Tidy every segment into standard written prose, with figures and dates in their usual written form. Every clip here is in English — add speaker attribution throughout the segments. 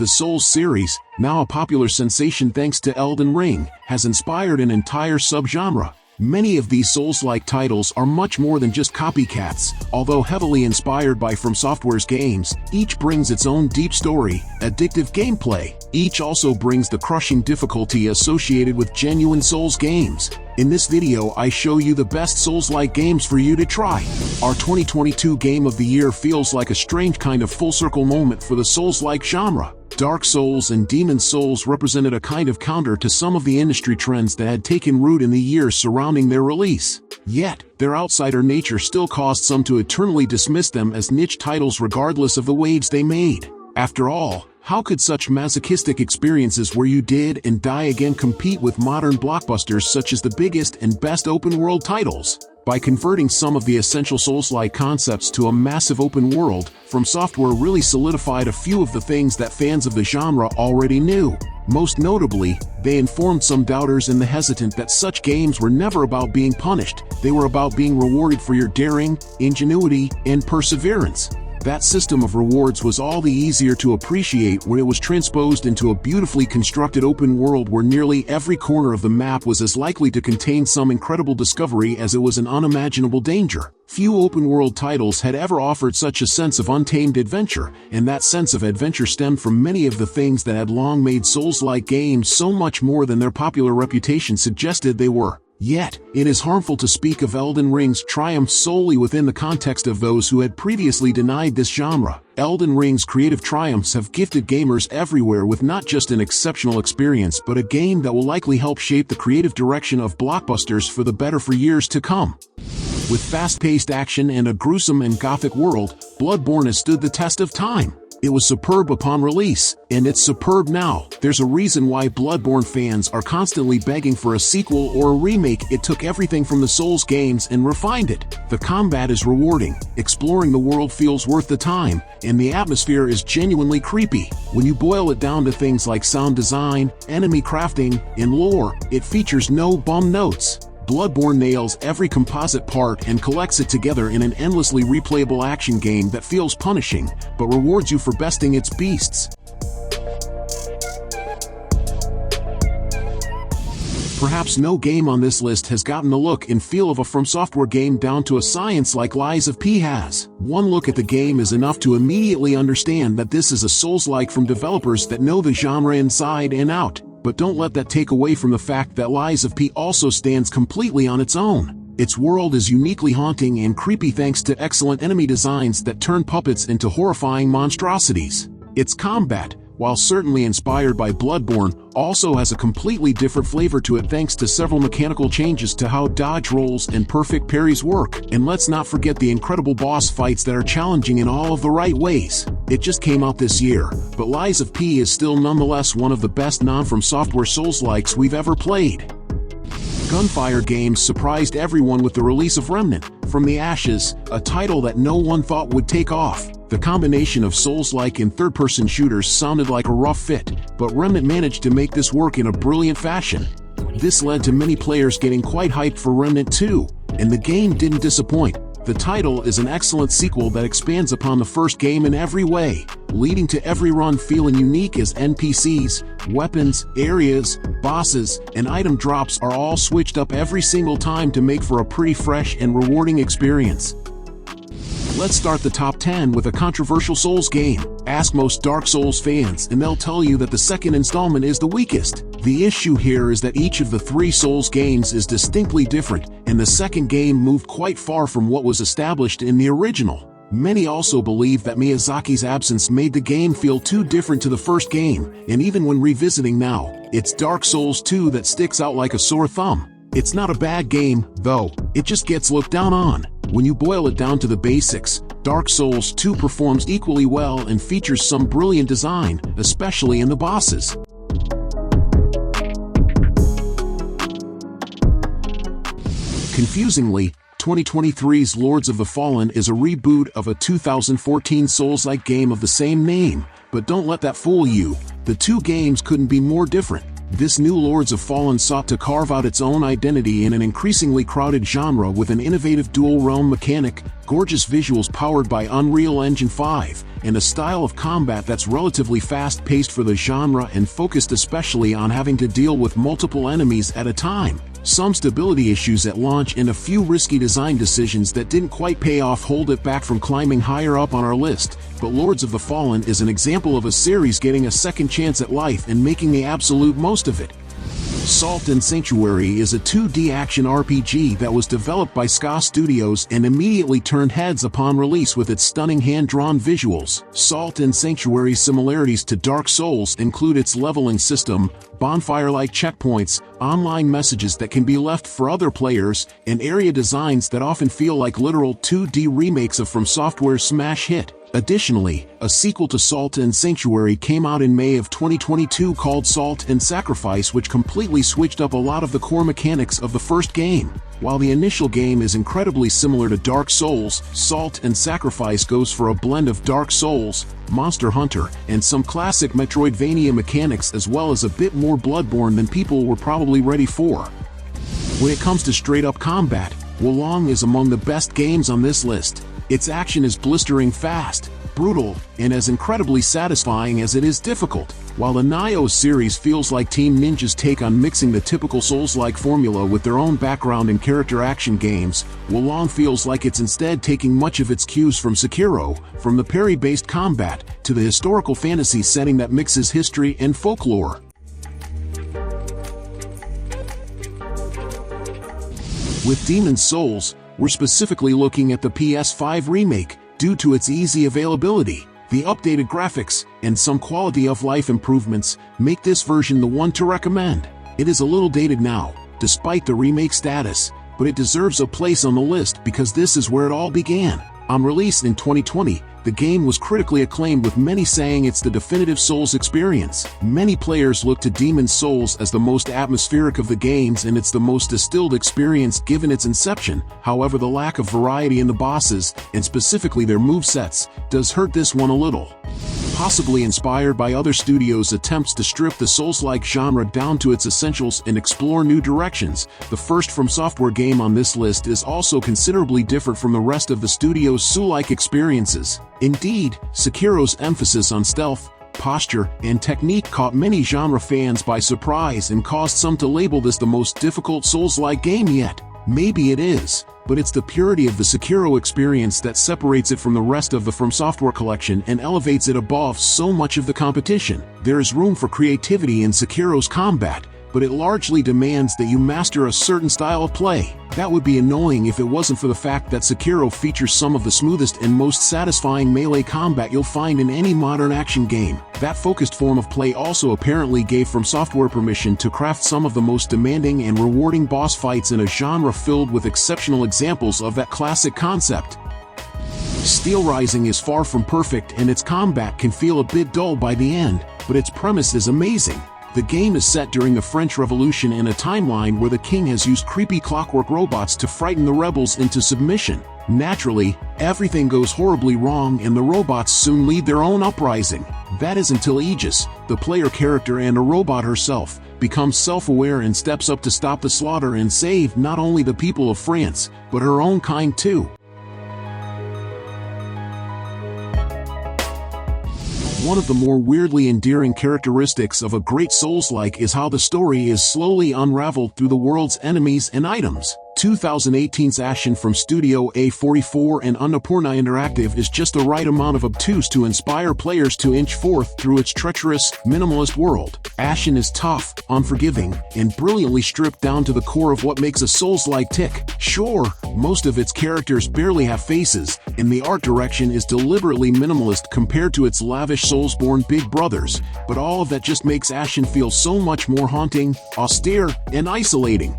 Speaker 1: The Souls series, now a popular sensation thanks to Elden Ring, has inspired an entire subgenre. Many of these Souls-like titles are much more than just copycats. Although heavily inspired by From Software's games, each brings its own deep story, addictive gameplay. Each also brings the crushing difficulty associated with genuine Souls games. In this video I show you the best Souls-like games for you to try. Our 2022 Game of the Year feels like a strange kind of full-circle moment for the Souls-like genre. Dark Souls and Demon's Souls represented a kind of counter to some of the industry trends that had taken root in the years surrounding their release. Yet, their outsider nature still caused some to eternally dismiss them as niche titles regardless of the waves they made. After all, how could such masochistic experiences where you did and die again compete with modern blockbusters such as the biggest and best open-world titles? By converting some of the essential Souls-like concepts to a massive open world, From Software really solidified a few of the things that fans of the genre already knew. Most notably, they informed some doubters and the hesitant that such games were never about being punished, they were about being rewarded for your daring, ingenuity, and perseverance. That system of rewards was all the easier to appreciate when it was transposed into a beautifully constructed open world where nearly every corner of the map was as likely to contain some incredible discovery as it was an unimaginable danger. Few open-world titles had ever offered such a sense of untamed adventure, and that sense of adventure stemmed from many of the things that had long made Souls-like games so much more than their popular reputation suggested they were. Yet, it is harmful to speak of Elden Ring's triumph solely within the context of those who had previously denied this genre. Elden Ring's creative triumphs have gifted gamers everywhere with not just an exceptional experience but a game that will likely help shape the creative direction of blockbusters for the better for years to come. With fast-paced action and a gruesome and gothic world, Bloodborne has stood the test of time. It was superb upon release, and it's superb now. There's a reason why Bloodborne fans are constantly begging for a sequel or a remake. It took everything from the Souls games and refined it. The combat is rewarding, exploring the world feels worth the time, and the atmosphere is genuinely creepy. When you boil it down to things like sound design, enemy crafting, and lore, it features no bum notes. Bloodborne nails every composite part and collects it together in an endlessly replayable action game that feels punishing, but rewards you for besting its beasts. Perhaps no game on this list has gotten the look and feel of a From Software game down to a science like Lies of P has. One look at the game is enough to immediately understand that this is a Souls-like from developers that know the genre inside and out. But don't let that take away from the fact that Lies of P also stands completely on its own. Its world is uniquely haunting and creepy thanks to excellent enemy designs that turn puppets into horrifying monstrosities. Its combat, while certainly inspired by Bloodborne, also has a completely different flavor to it thanks to several mechanical changes to how dodge rolls and perfect parries work. And let's not forget the incredible boss fights that are challenging in all of the right ways. It just came out this year, but Lies of P is still nonetheless one of the best non-From Software Souls-likes we've ever played. Gunfire Games surprised everyone with the release of Remnant, From the Ashes, a title that no one thought would take off. The combination of Souls-like and third-person shooters sounded like a rough fit, but Remnant managed to make this work in a brilliant fashion. This led to many players getting quite hyped for Remnant 2, and the game didn't disappoint. The title is an excellent sequel that expands upon the first game in every way, leading to every run feeling unique as NPCs, weapons, areas, bosses, and item drops are all switched up every single time to make for a pretty fresh and rewarding experience. Let's start the top 10 with a controversial Souls game. Ask most Dark Souls fans and they'll tell you that the second installment is the weakest. The issue here is that each of the three Souls games is distinctly different, and the second game moved quite far from what was established in the original. Many also believe that Miyazaki's absence made the game feel too different to the first game, and even when revisiting now, it's Dark Souls 2 that sticks out like a sore thumb. It's not a bad game, though, it just gets looked down on. When you boil it down to the basics, Dark Souls 2 performs equally well and features some brilliant design, especially in the bosses. Confusingly, 2023's Lords of the Fallen is a reboot of a 2014 Souls-like game of the same name, but don't let that fool you. The two games couldn't be more different. This new Lords of Fallen sought to carve out its own identity in an increasingly crowded genre with an innovative dual-realm mechanic, gorgeous visuals powered by Unreal Engine 5, and a style of combat that's relatively fast-paced for the genre and focused especially on having to deal with multiple enemies at a time. Some stability issues at launch and a few risky design decisions that didn't quite pay off hold it back from climbing higher up on our list, but Lords of the Fallen is an example of a series getting a second chance at life and making the absolute most of it. Salt and Sanctuary is a 2D action RPG that was developed by Ska Studios and immediately turned heads upon release with its stunning hand-drawn visuals. Salt and Sanctuary's similarities to Dark Souls include its leveling system, bonfire-like checkpoints, online messages that can be left for other players, and area designs that often feel like literal 2D remakes of From Software's smash hit. Additionally, a sequel to Salt and Sanctuary came out in May of 2022 called Salt and Sacrifice, which completely switched up a lot of the core mechanics of the first game. While the initial game is incredibly similar to Dark Souls, Salt and Sacrifice goes for a blend of Dark Souls, Monster Hunter, and some classic Metroidvania mechanics, as well as a bit more Bloodborne than people were probably ready for. When it comes to straight-up combat, Wolong is among the best games on this list. Its action is blistering fast, brutal, and as incredibly satisfying as it is difficult. While the Nioh series feels like Team Ninja's take on mixing the typical Souls-like formula with their own background and character action games, Wolong feels like it's instead taking much of its cues from Sekiro, from the parry-based combat, to the historical fantasy setting that mixes history and folklore. With Demon's Souls, we're specifically looking at the PS5 remake, due to its easy availability. The updated graphics, and some quality-of-life improvements, make this version the one to recommend. It is a little dated now, despite the remake status, but it deserves a place on the list because this is where it all began. On release in 2020, the game was critically acclaimed, with many saying it's the definitive Souls experience. Many players look to Demon's Souls as the most atmospheric of the games, and it's the most distilled experience given its inception. However, the lack of variety in the bosses, and specifically their movesets, does hurt this one a little. Possibly inspired by other studios' attempts to strip the Souls-like genre down to its essentials and explore new directions, the first From Software game on this list is also considerably different from the rest of the studio's Soulslike experiences. Indeed, Sekiro's emphasis on stealth, posture, and technique caught many genre fans by surprise and caused some to label this the most difficult Souls-like game yet. Maybe it is, but it's the purity of the Sekiro experience that separates it from the rest of the From Software collection and elevates it above so much of the competition. There is room for creativity in Sekiro's combat, but it largely demands that you master a certain style of play. That would be annoying if it wasn't for the fact that Sekiro features some of the smoothest and most satisfying melee combat you'll find in any modern action game. That focused form of play also apparently gave From Software permission to craft some of the most demanding and rewarding boss fights in a genre filled with exceptional examples of that classic concept. Steelrising is far from perfect, and its combat can feel a bit dull by the end, but its premise is amazing. The game is set during the French Revolution in a timeline where the king has used creepy clockwork robots to frighten the rebels into submission. Naturally, everything goes horribly wrong and the robots soon lead their own uprising. That is until Aegis, the player character and a robot herself, becomes self-aware and steps up to stop the slaughter and save not only the people of France, but her own kind too. One of the more weirdly endearing characteristics of a great Souls-like is how the story is slowly unraveled through the world's enemies and items. 2018's Ashen from Studio A44 and Annapurna Interactive is just the right amount of obtuse to inspire players to inch forth through its treacherous, minimalist world. Ashen is tough, unforgiving, and brilliantly stripped down to the core of what makes a Souls-like tick. Sure, most of its characters barely have faces, and the art direction is deliberately minimalist compared to its lavish Soulsborne big brothers, but all of that just makes Ashen feel so much more haunting, austere, and isolating.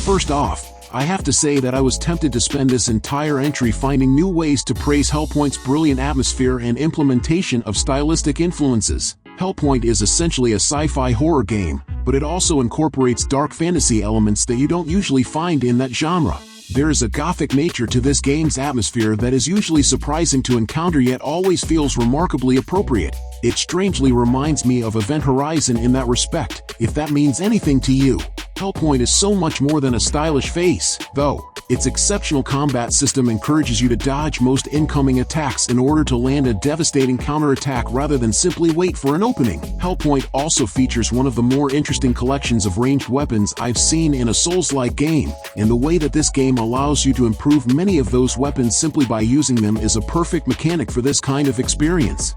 Speaker 1: First off, I have to say that I was tempted to spend this entire entry finding new ways to praise Hellpoint's brilliant atmosphere and implementation of stylistic influences. Hellpoint is essentially a sci-fi horror game, but it also incorporates dark fantasy elements that you don't usually find in that genre. There is a gothic nature to this game's atmosphere that is usually surprising to encounter yet always feels remarkably appropriate. It strangely reminds me of Event Horizon in that respect, if that means anything to you. Hellpoint is so much more than a stylish face, though. Its exceptional combat system encourages you to dodge most incoming attacks in order to land a devastating counterattack rather than simply wait for an opening. Hellpoint also features one of the more interesting collections of ranged weapons I've seen in a Souls-like game, and the way that this game allows you to improve many of those weapons simply by using them is a perfect mechanic for this kind of experience.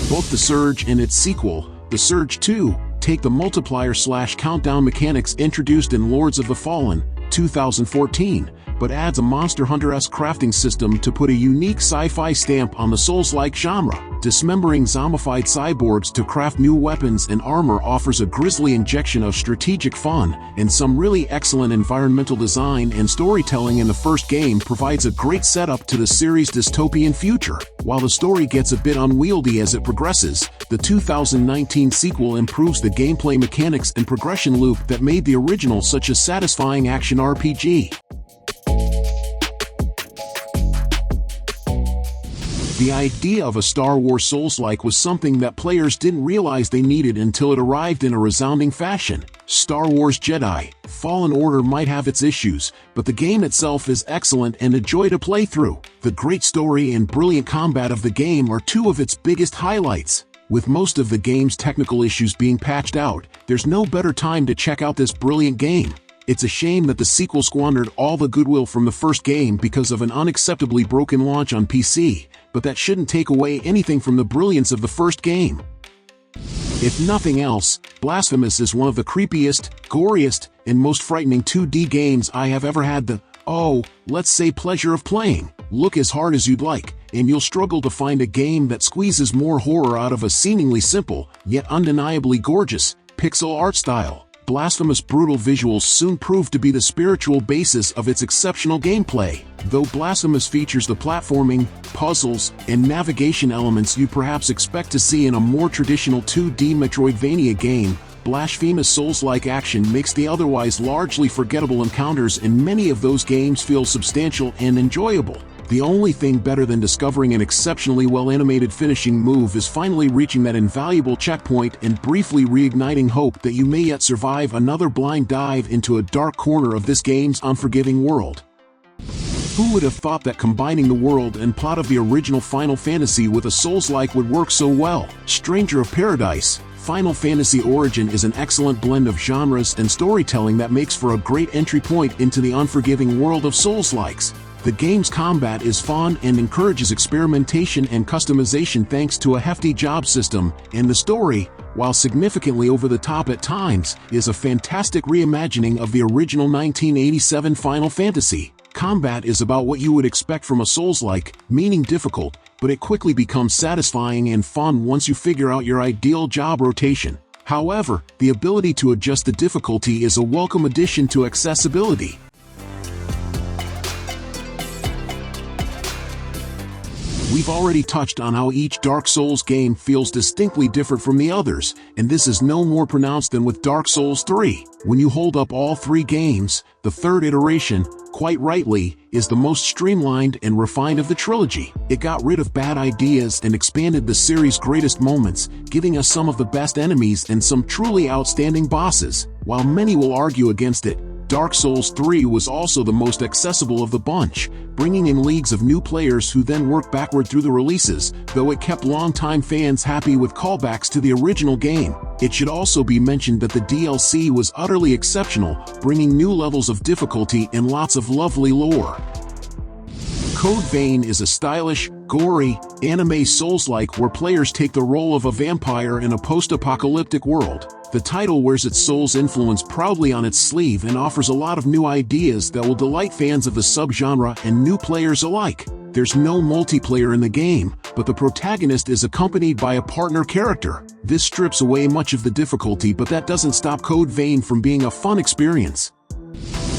Speaker 1: Both The Surge and its sequel, The Surge 2, take the multiplier/countdown mechanics introduced in Lords of the Fallen, 2014, but adds a Monster Hunter-esque crafting system to put a unique sci-fi stamp on the Souls-like genre. Dismembering zombified cyborgs to craft new weapons and armor offers a grisly injection of strategic fun, and some really excellent environmental design and storytelling in the first game provides a great setup to the series' dystopian future. While the story gets a bit unwieldy as it progresses, the 2019 sequel improves the gameplay mechanics and progression loop that made the original such a satisfying action RPG. The idea of a Star Wars Souls-like was something that players didn't realize they needed until it arrived in a resounding fashion. Star Wars Jedi: Fallen Order might have its issues, but the game itself is excellent and a joy to play through. The great story and brilliant combat of the game are two of its biggest highlights. With most of the game's technical issues being patched out, there's no better time to check out this brilliant game. It's a shame that the sequel squandered all the goodwill from the first game because of an unacceptably broken launch on PC, but that shouldn't take away anything from the brilliance of the first game. If nothing else, Blasphemous is one of the creepiest, goriest, and most frightening 2D games I have ever had the, let's say pleasure of playing. Look as hard as you'd like, and you'll struggle to find a game that squeezes more horror out of a seemingly simple, yet undeniably gorgeous, pixel art style. Blasphemous' brutal visuals soon proved to be the spiritual basis of its exceptional gameplay. Though Blasphemous features the platforming, puzzles, and navigation elements you perhaps expect to see in a more traditional 2D Metroidvania game, Blasphemous Souls-like action makes the otherwise largely forgettable encounters in many of those games feel substantial and enjoyable. The only thing better than discovering an exceptionally well-animated finishing move is finally reaching that invaluable checkpoint and briefly reigniting hope that you may yet survive another blind dive into a dark corner of this game's unforgiving world. Who would have thought that combining the world and plot of the original Final Fantasy with a Souls-like would work so well? Stranger of Paradise: Final Fantasy Origin is an excellent blend of genres and storytelling that makes for a great entry point into the unforgiving world of Souls-likes. The game's combat is fun and encourages experimentation and customization thanks to a hefty job system, and the story, while significantly over the top at times, is a fantastic reimagining of the original 1987 Final Fantasy. Combat is about what you would expect from a Souls-like, meaning difficult, but it quickly becomes satisfying and fun once you figure out your ideal job rotation. However, the ability to adjust the difficulty is a welcome addition to accessibility. We've already touched on how each Dark Souls game feels distinctly different from the others, and this is no more pronounced than with Dark Souls 3. When you hold up all three games, the third iteration, quite rightly, is the most streamlined and refined of the trilogy. It got rid of bad ideas and expanded the series' greatest moments, giving us some of the best enemies and some truly outstanding bosses. While many will argue against it, Dark Souls 3 was also the most accessible of the bunch, bringing in leagues of new players who then worked backward through the releases, though it kept longtime fans happy with callbacks to the original game. It should also be mentioned that the DLC was utterly exceptional, bringing new levels of difficulty and lots of lovely lore. Code Vein is a stylish, gory, anime Souls-like where players take the role of a vampire in a post-apocalyptic world. The title wears its Souls influence proudly on its sleeve and offers a lot of new ideas that will delight fans of the subgenre and new players alike. There's no multiplayer in the game, but the protagonist is accompanied by a partner character. This strips away much of the difficulty, but that doesn't stop Code Vein from being a fun experience.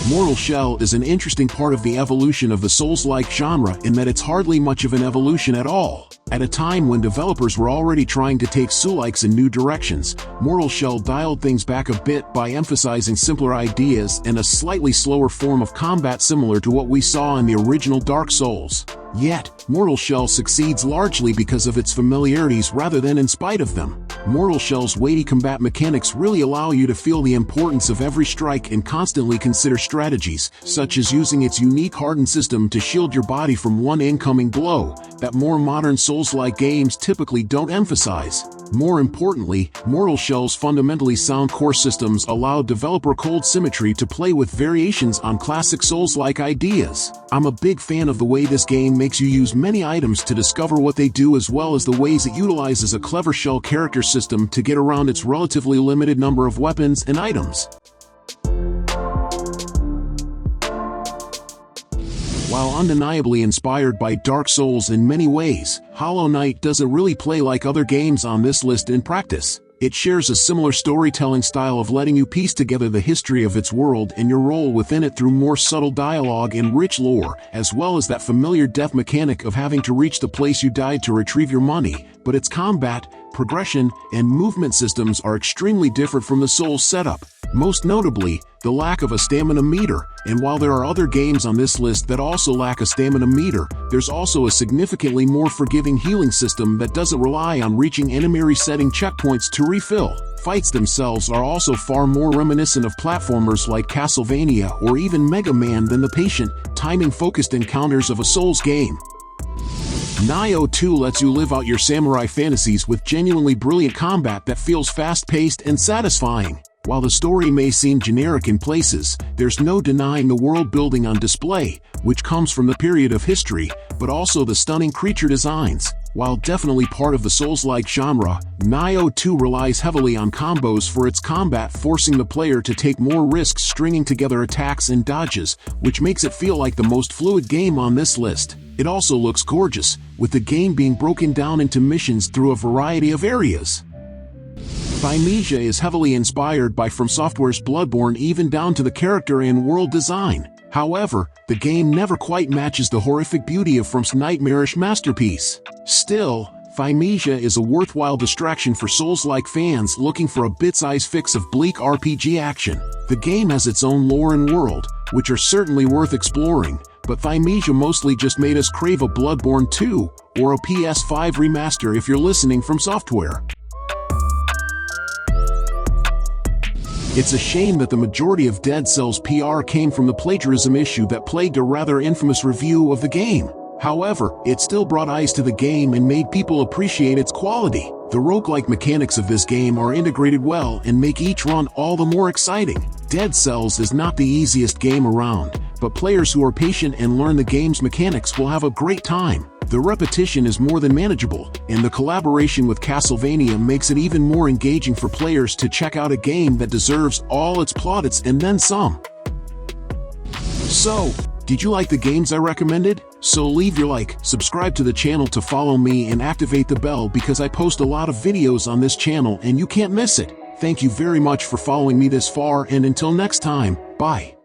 Speaker 1: Mortal Shell is an interesting part of the evolution of the Souls-like genre in that it's hardly much of an evolution at all. At a time when developers were already trying to take Soulslikes in new directions, Mortal Shell dialed things back a bit by emphasizing simpler ideas and a slightly slower form of combat similar to what we saw in the original Dark Souls. Yet, Mortal Shell succeeds largely because of its familiarities rather than in spite of them. Mortal Shell's weighty combat mechanics really allow you to feel the importance of every strike and constantly consider strategies, such as using its unique hardened system to shield your body from one incoming blow, that more modern Souls-like games typically don't emphasize. More importantly, Mortal Shell's fundamentally sound core systems allow developer cold symmetry to play with variations on classic Souls-like ideas. I'm a big fan of the way this game makes you use many items to discover what they do, as well as the ways it utilizes a clever shell character system to get around its relatively limited number of weapons and items. While undeniably inspired by Dark Souls in many ways, Hollow Knight doesn't really play like other games on this list in practice. It shares a similar storytelling style of letting you piece together the history of its world and your role within it through more subtle dialogue and rich lore, as well as that familiar death mechanic of having to reach the place you died to retrieve your money. But its combat, progression, and movement systems are extremely different from the Souls setup. Most notably, the lack of a stamina meter, and while there are other games on this list that also lack a stamina meter, there's also a significantly more forgiving healing system that doesn't rely on reaching enemy resetting checkpoints to refill. Fights themselves are also far more reminiscent of platformers like Castlevania or even Mega Man than the patient, timing-focused encounters of a Souls game. Nioh 2 lets you live out your samurai fantasies with genuinely brilliant combat that feels fast-paced and satisfying. While the story may seem generic in places, there's no denying the world building on display, which comes from the period of history, but also the stunning creature designs. While definitely part of the Souls-like genre, Nioh 2 relies heavily on combos for its combat, forcing the player to take more risks stringing together attacks and dodges, which makes it feel like the most fluid game on this list. It also looks gorgeous, with the game being broken down into missions through a variety of areas. Thymesia is heavily inspired by From Software's Bloodborne, even down to the character and world design. However, the game never quite matches the horrific beauty of From's nightmarish masterpiece. Still, Thymesia is a worthwhile distraction for Souls-like fans looking for a bit-sized fix of bleak RPG action. The game has its own lore and world, which are certainly worth exploring, but Thymesia mostly just made us crave a Bloodborne 2, or a PS5 remaster if you're listening from Software. It's a shame that the majority of Dead Cells PR came from the plagiarism issue that plagued a rather infamous review of the game. However, it still brought eyes to the game and made people appreciate its quality. The roguelike mechanics of this game are integrated well and make each run all the more exciting. Dead Cells is not the easiest game around, but players who are patient and learn the game's mechanics will have a great time. The repetition is more than manageable, and the collaboration with Castlevania makes it even more engaging for players to check out a game that deserves all its plaudits and then some. So, did you like the games I recommended? So leave your like, subscribe to the channel to follow me, and activate the bell because I post a lot of videos on this channel and you can't miss it. Thank you very much for following me this far, and until next time, bye.